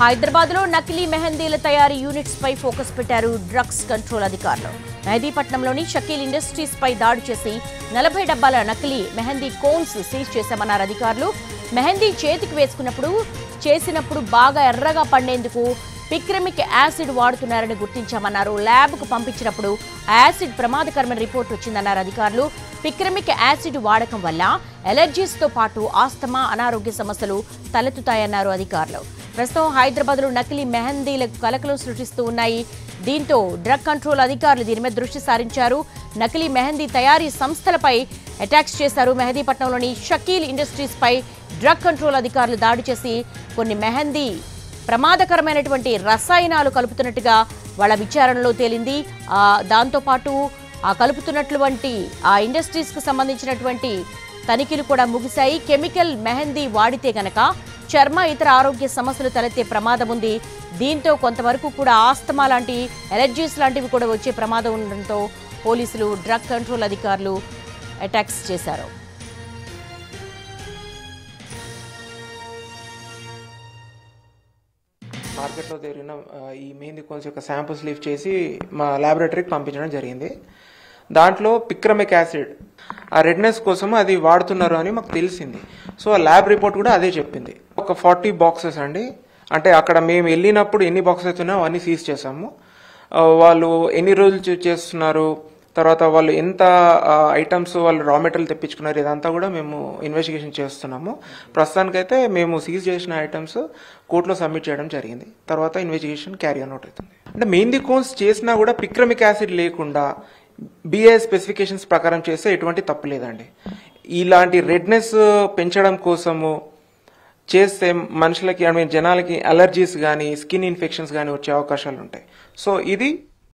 హైదరాబాద్లో నకిలీ మెహందీల తయారీ యూనిట్స్ పై ఫోకస్ పెట్టారు డ్రగ్స్ కంట్రోల్ అధికారులు. మెహదీపట్నంలోని షకీల్ ఇండస్ట్రీస్ పై దాడి చేసి 40 డబ్బాల నకిలీ మెహందీ కోన్స్ సీజ్ చేశామన్నారు అధికారులు. మెహందీ చేతికి చేసినప్పుడు బాగా ఎర్రగా పండేందుకు పిక్రమిక్ యాసిడ్ వాడుతున్నారని గుర్తించామన్నారు. ల్యాబ్కు పంపించినప్పుడు యాసిడ్ ప్రమాదకరమైన రిపోర్ట్ వచ్చిందన్నారు అధికారులు. పిక్రమిక్ యాసిడ్ వాడకం వల్ల ఎలర్జీస్తో పాటు ఆస్తమా, అనారోగ్య సమస్యలు తలెత్తుతాయన్నారు అధికారులు. ప్రస్తుతం హైదరాబాద్లో నకిలీ మెహందీలకు కలకలం సృష్టిస్తూ ఉన్నాయి. దీంతో డ్రగ్ కంట్రోల్ అధికారులు దీని మీద దృష్టి సారించారు. నకిలీ మెహందీ తయారీ సంస్థలపై అటాక్స్ చేశారు. మెహదీపట్నంలోని షకీల్ ఇండస్ట్రీస్ పై డ్రగ్ కంట్రోల్ అధికారులు దాడి చేసి కొన్ని మెహందీ ప్రమాదకరమైనటువంటి రసాయనాలు కలుపుతున్నట్టుగా వాళ్ళ విచారణలో తేలింది. దాంతోపాటు ఆ కలుపుతున్నటువంటి ఆ ఇండస్ట్రీస్కు సంబంధించినటువంటి తనిఖీలు కూడా ముగిశాయి. కెమికల్ మెహందీ వాడితే గనక చర్మ, ఇతర ఆరోగ్య సమస్యలు తలెత్తే ప్రమాదం ఉంది. దీంతో కొంతవరకు కూడా ఆస్తమా లాంటి ఎలర్జీస్ లాంటివి కూడా వచ్చే ప్రమాదం ఉండడంతో పోలీసులు, డ్రగ్ కంట్రోల్ అధికారులు అటాక్స్ చేశారు. మార్కెట్లో జరిగిన ఈ మెహందీ కోన్స్ యొక్క శాంపుల్స్ లిఫ్ట్ చేసి మా ల్యాబొరేటరీకి పంపించడం జరిగింది. దాంట్లో పిక్రమిక్ యాసిడ్ ఆ రెడ్నెస్ కోసం అది వాడుతున్నారు అని మాకు తెలిసింది. సో ఆ ల్యాబ్ రిపోర్ట్ కూడా అదే చెప్పింది. ఒక 40 బాక్సెస్ అండి. అంటే అక్కడ మేము వెళ్ళినప్పుడు ఎన్ని బాక్సెస్ అయితే ఉన్నాయో అవన్నీ సీజ్ చేసాము. వాళ్ళు ఎన్ని రోజులు చేస్తున్నారు, తర్వాత వాళ్ళు ఎంత ఐటమ్స్ వాళ్ళు రా మెటీరియల్ తెప్పించుకున్నారు, ఇదంతా కూడా మేము ఇన్వెస్టిగేషన్ చేస్తున్నాము. ప్రస్తుతానికైతే మేము సీజ్ చేసిన ఐటమ్స్ కోర్టులో సబ్మిట్ చేయడం జరిగింది. తర్వాత ఇన్వెస్టిగేషన్ క్యారీ ఆన్ అవుట్ అవుతుంది. అంటే మెహందీ కోన్స్ చేసినా కూడా పిక్రమిక్ యాసిడ్ లేకుండా బిఐ స్పెసిఫికేషన్స్ ప్రకారం చేస్తే ఎటువంటి తప్పు లేదండి. ఇలాంటి రెడ్నెస్ పెంచడం కోసము చేస్తే మనుషులకి, జనాలకి అలర్జీస్ కానీ, స్కిన్ ఇన్ఫెక్షన్స్ కానీ వచ్చే అవకాశాలు ఉంటాయి. సో ఇది